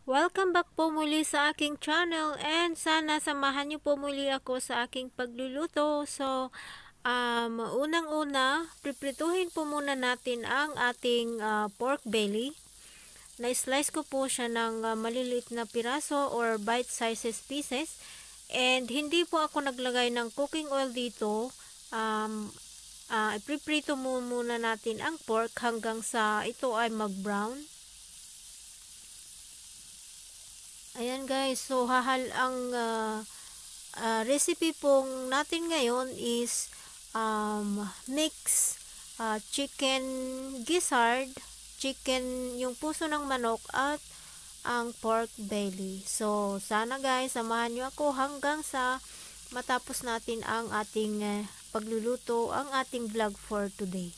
Welcome back po muli sa aking channel and sana samahan niyo po muli ako sa aking pagluluto. So, unang-una, priprituhin po muna natin ang ating pork belly. Na-slice ko po siya ng maliliit na piraso or bite sizes pieces. And hindi po ako naglagay ng cooking oil dito. Ipriprito muna natin ang pork hanggang sa ito ay mag-brown. Ayan guys, so ang recipe pong natin ngayon is mix chicken gizzard, chicken yung puso ng manok at ang pork belly. So sana guys, samahan nyo ako hanggang sa matapos natin ang ating pagluluto, ang ating vlog for today.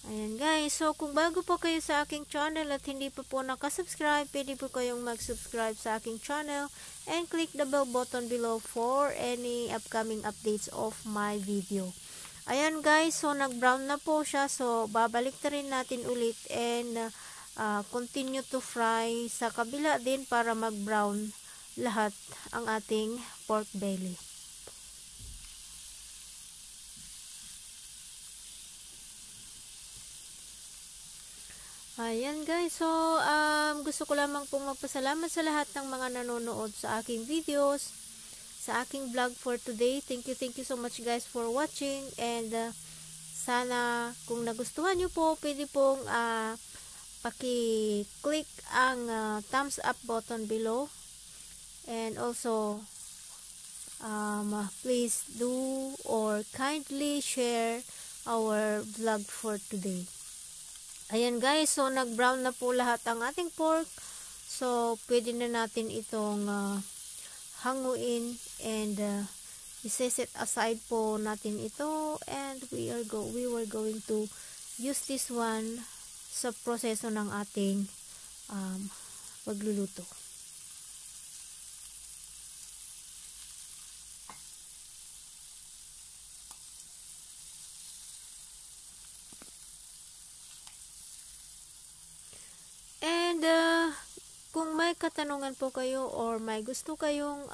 Ayan guys, so kung bago po kayo sa aking channel at hindi pa po nakasubscribe, pwede po kayong mag-subscribe sa aking channel and click the bell button below for any upcoming updates of my video. Ayan guys, so nag-brown na po siya, so babalik na rin natin ulit and continue to fry sa kabila din para mag-brown lahat ang ating pork belly. Ayan guys, so gusto ko lamang pong magpasalamat sa lahat ng mga nanonood sa aking videos, sa aking vlog for today. Thank you so much guys for watching and sana kung nagustuhan nyo po, pwede pong paki-click ang thumbs up button below and also please do or kindly share our vlog for today. Ayan guys, so nag-brown na po lahat ang ating pork. So, pwede na natin itong hanguin and i-set aside po natin ito and we were going to use this one sa proseso ng ating pagluluto. And kung may katanungan po kayo or may gusto kayong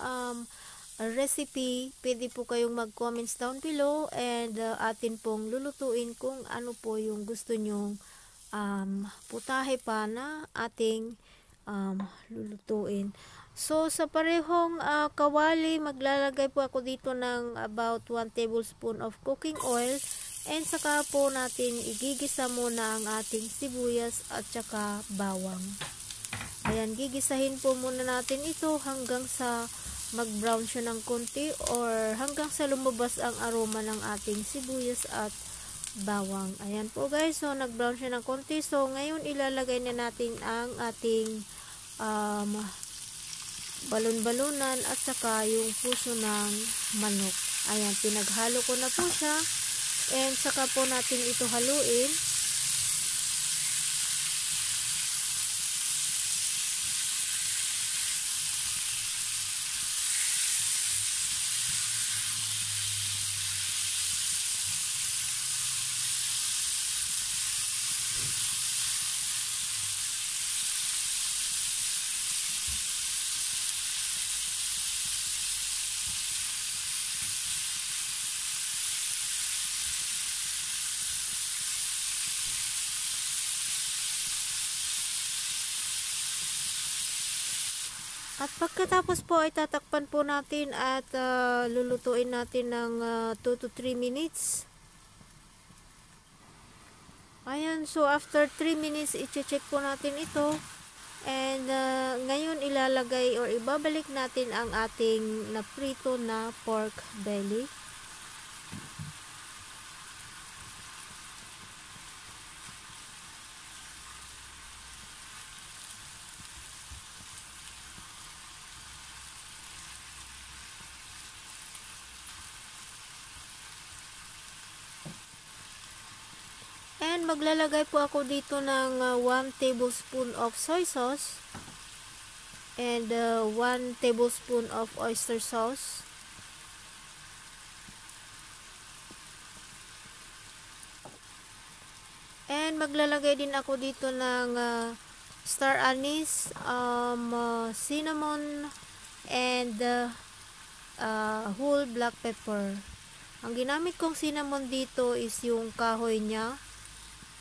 recipe, pwede po kayong mag-comments down below and atin pong lulutuin kung ano po yung gusto nyong putahe pa na ating lulutuin. So, sa parehong kawali, maglalagay po ako dito ng about 1 tablespoon of cooking oil and saka po natin igigisa muna ang ating sibuyas at saka bawang. Ayan, gigisahin po muna natin ito hanggang sa mag-brown siya ng konti or hanggang sa lumabas ang aroma ng ating sibuyas at bawang. Ayan po guys, so nag-brown siya ng konti. So ngayon ilalagay na natin ang ating balon-balunan at saka yung puso ng manok. Ayan, pinaghalo ko na po siya and saka po natin ito haluin. At pagkatapos po ay tatakpan po natin at lulutuin natin ng 2 to 3 minutes. Ayan, so after 3 minutes, i-check po natin ito. And ngayon ilalagay or ibabalik natin ang ating naprito na pork belly. And maglalagay po ako dito ng 1 tablespoon of soy sauce and 1 tablespoon of oyster sauce. And maglalagay din ako dito ng star anise, cinnamon, and whole black pepper. Ang ginamit kong cinnamon dito is yung kahoy niya,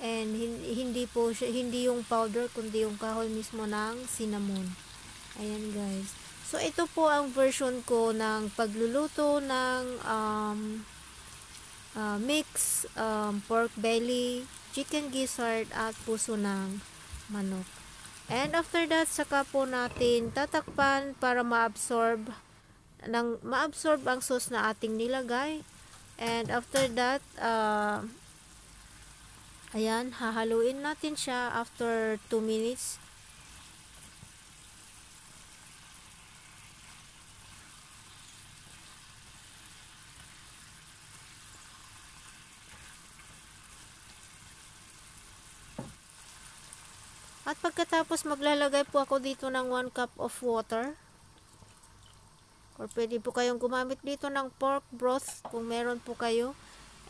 and hindi po siya, hindi yung powder kundi yung kahoy mismo ng cinnamon. Ayan guys. So ito po ang version ko ng pagluluto ng mix pork belly, chicken gizzard at puso ng manok. And after that, saka po natin tatakpan para maabsorb ang sauce na ating nilagay. And after that, ayan, hahaluin natin siya after 2 minutes. At pagkatapos, maglalagay po ako dito ng 1 cup of water. Or pwede po kayong gumamit dito ng pork broth kung meron po kayo.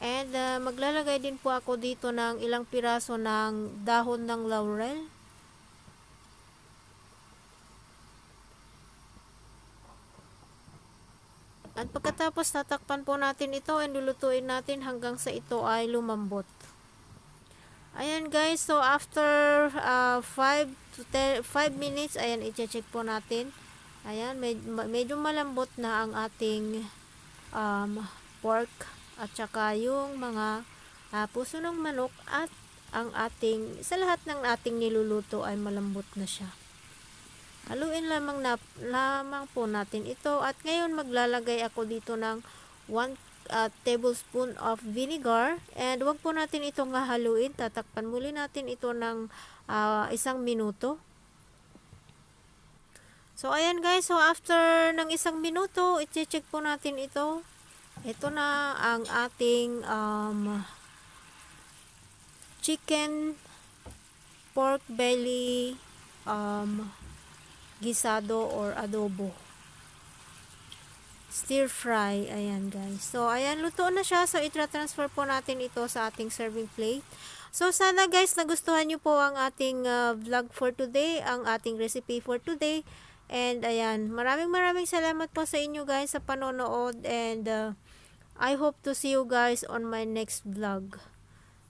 And maglalagay din po ako dito ng ilang piraso ng dahon ng laurel. At pagkatapos tatakpan po natin ito and lulutuin natin hanggang sa ito ay lumambot. Ayan guys, so after 5 minutes, ayan, i-check po natin. Ayan, medyo malambot na ang ating pork at saka yung mga puso ng manok at ang ating, sa lahat ng ating niluluto ay malambot na siya. Haluin lamang po natin ito at ngayon maglalagay ako dito ng 1 tablespoon of vinegar and wag po natin itong haluin, tatakpan muli natin ito ng 1 minuto. So, ayan guys. So, after ng 1 minuto, i-check po natin ito. Ito na ang ating chicken pork belly gisado or adobo. Stir fry. Ayan guys. So, ayan, luto na siya. So, itra-transfer po natin ito sa ating serving plate. So, sana guys, nagustuhan nyo po ang ating vlog for today, ang ating recipe for today. And ayan, maraming salamat po sa inyo guys sa panonood and I hope to see you guys on my next vlog.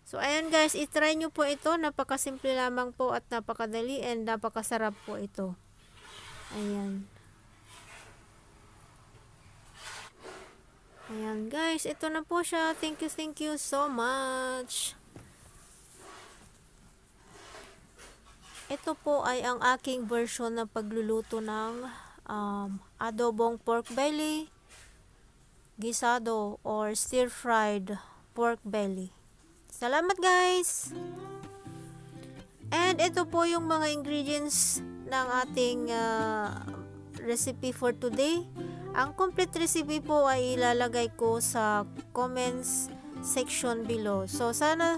So ayan guys, itry nyo po ito, napakasimple lamang po at napakadali and napakasarap po ito. Ayan. Ayan guys, ito na po siya. Thank you so much. Ito po ay ang aking version ng pagluluto ng adobong pork belly, gisado, or stir-fried pork belly. Salamat guys! And ito po yung mga ingredients ng ating recipe for today. Ang complete recipe po ay ilalagay ko sa comments section below. So sana